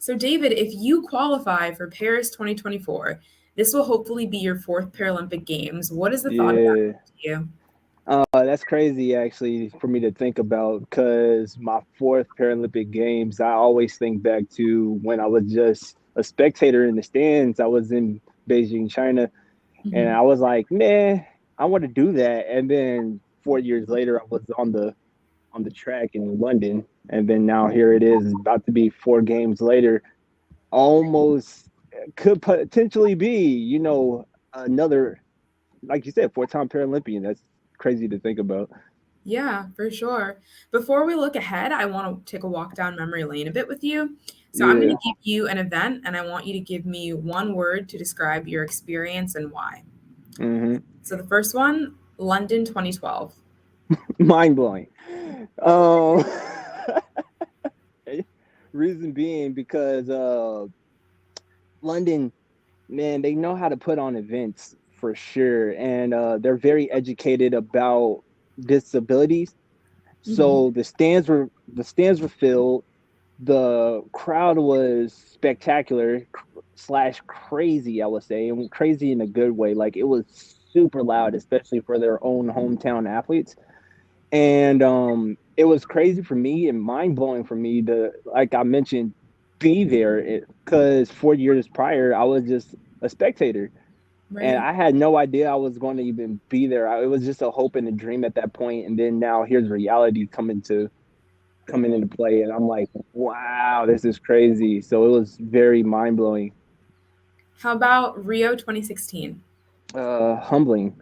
So, David, if you qualify for Paris 2024, this will hopefully be your fourth Paralympic Games. What is the thought of that Yeah. to you? That's crazy actually for me to think about because my fourth Paralympic Games, I always think back to when I was just a spectator in the stands. I was in Beijing, China, and Mhm. I was like, man, I want to do that. And then 4 years later, I was on the track in London, and then now here it is, about to be 4 games later. Almost could potentially be, another, like you said, four-time Paralympian. That's crazy to think about. Yeah, for sure. Before we look ahead, I want to take a walk down memory lane a bit with you. So, I'm going Yeah. to give you an event, and I want you to give me one word to describe your experience and why. Hmm. So, the first one, London 2012. Mind blowing. Um, reason being because London, man, they know how to put on events for sure, and they're very educated about disabilities. Hmm. So the stands were filled. The crowd was spectacular slash crazy, I would say, and crazy in a good way. Like it was super loud, especially for their own hometown athletes. And it was crazy for me and mind blowing for me to, like I mentioned, be there because 4 years prior I was just a spectator and Right. I had no idea I was going to even be there. It was just a hope and a dream at that point, and then now here's reality coming into play, and I'm like, wow, this is crazy. So it was very mind blowing, How about Rio 2016? humbling,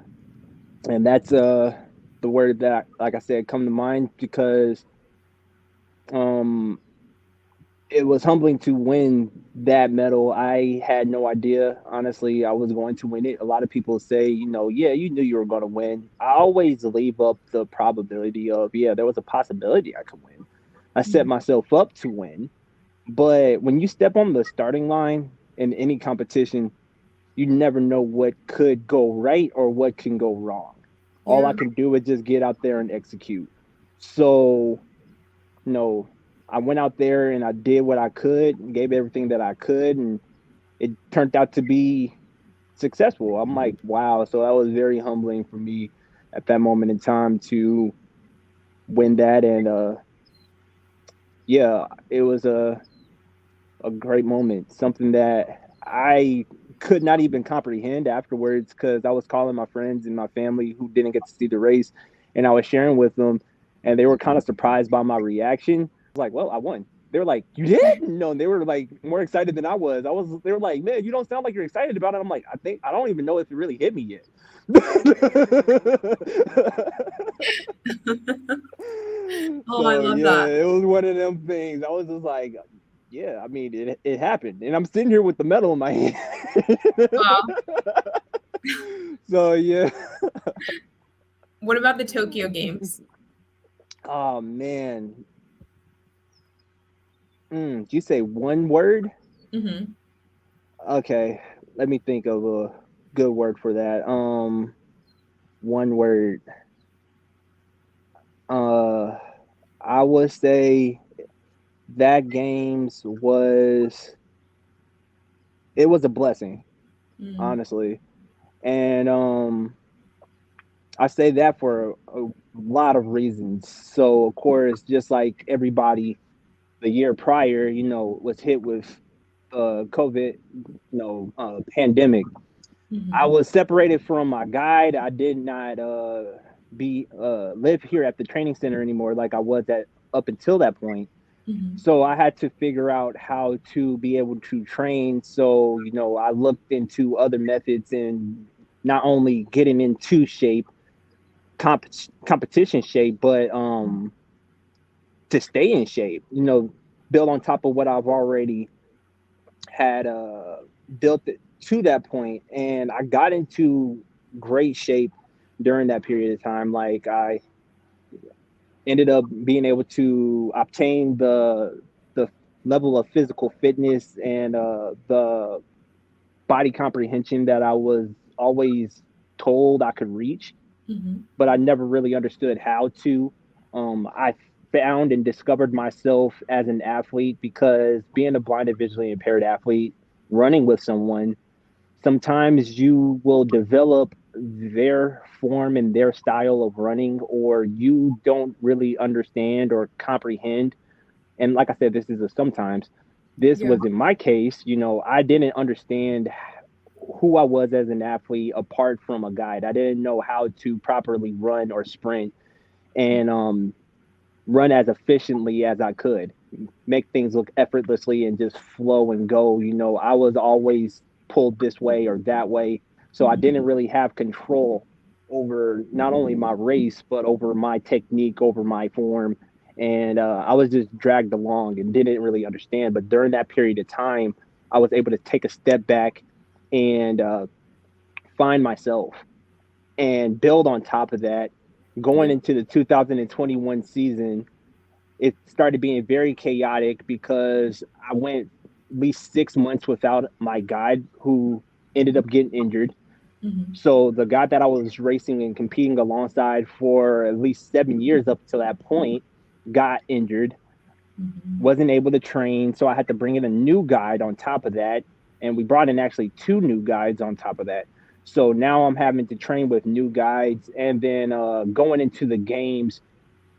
and that's the word that, like I said, come to mind because um it was humbling to win that medal. I had no idea, honestly, I was going to win it. A lot of people say, yeah, you knew you were going to win. I always leave up the probability of, yeah, there was a possibility I could win. I set Mhm. myself up to win. But when you step on the starting line in any competition, you never know what could go right or what can go wrong. All I Yeah. can do is just get out there and execute. So, no, I went out there and I did what I could and gave everything that I could, and it turned out to be successful. I'm like, wow. So that was very humbling for me at that moment in time to win that. And yeah, it was a great moment, something that I could not even comprehend afterwards because I was calling my friends and my family who didn't get to see the race, and I was sharing with them, and they were kind of surprised by my reaction. I was like, "Well, I won." They were like, "You did?" No, and they were like more excited than I was. I was. They were like, "Man, you don't sound like you're excited about it." I'm like, "I think I don't even know if it really hit me yet." Oh, I So love yeah, that. it was one of them things. I was just like, yeah, I mean, it happened, and I'm sitting here with the medal in my hand. Wow. So yeah. What about the Tokyo Games? Oh man, did you say one word? Hmm. Okay, let me think of a good word for that. One word. Uh, I would say that games was it was a blessing, Mm. honestly, and I say that for a lot of reasons. So, of course, just like everybody, the year prior, was hit with COVID, pandemic. I Hmm. was separated from my guide. I did not be live here at the training center anymore, like I was at up until that point. Hmm. So I had to figure out how to be able to train. So I looked into other methods and not only getting into shape comp- competition shape, but to stay in shape, build on top of what I've already had built it to that point. And I got into great shape during that period of time. Like I ended up being able to obtain the level of physical fitness and the body comprehension that I was always told I could reach, Hmm. but I never really understood how to. I found and discovered myself as an athlete because being a blind and visually impaired athlete, running with someone, sometimes you will develop their form and their style of running, or you don't really understand or comprehend. And like I said, this is a sometimes. This Yeah. was in my case, I didn't understand who I was as an athlete apart from a guide. I didn't know how to properly run or sprint and run as efficiently as I could, make things look effortlessly and just flow and go. I was always pulled this way or that way. So I didn't really have control over not only my race, but over my technique, over my form. And I was just dragged along and didn't really understand. But during that period of time, I was able to take a step back and find myself and build on top of that. Going Yeah. into the 2021 season, it started being very chaotic because I went at least 6 months without my guide who ended up getting injured. Mhm. So the guy that I was racing and competing alongside for at least 7 years up to that point got injured, Mhm. wasn't able to train. So I had to bring in a new guide on top of that. And we brought in actually two new guides on top of that. So now I'm having to train with new guides. And then going into the games,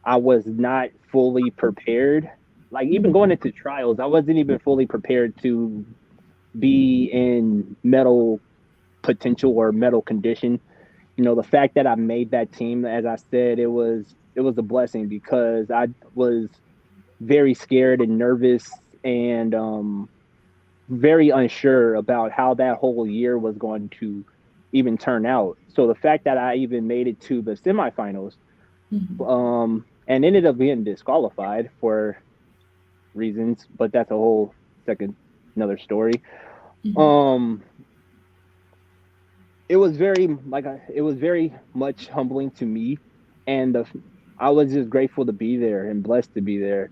I was not fully prepared. Like even Mhm. going into trials, I wasn't even fully prepared to be in medal potential or medal condition. The fact that I made that team, as I said, it was a blessing because I was very scared and nervous and very unsure about how that whole year was going to even turn out. So the fact that I even made it to the semifinals Mhm. and ended up being disqualified for reasons, but that's a whole second another story. Mhm. Um, it was very it was very much humbling to me, and I was just grateful to be there and blessed to be there.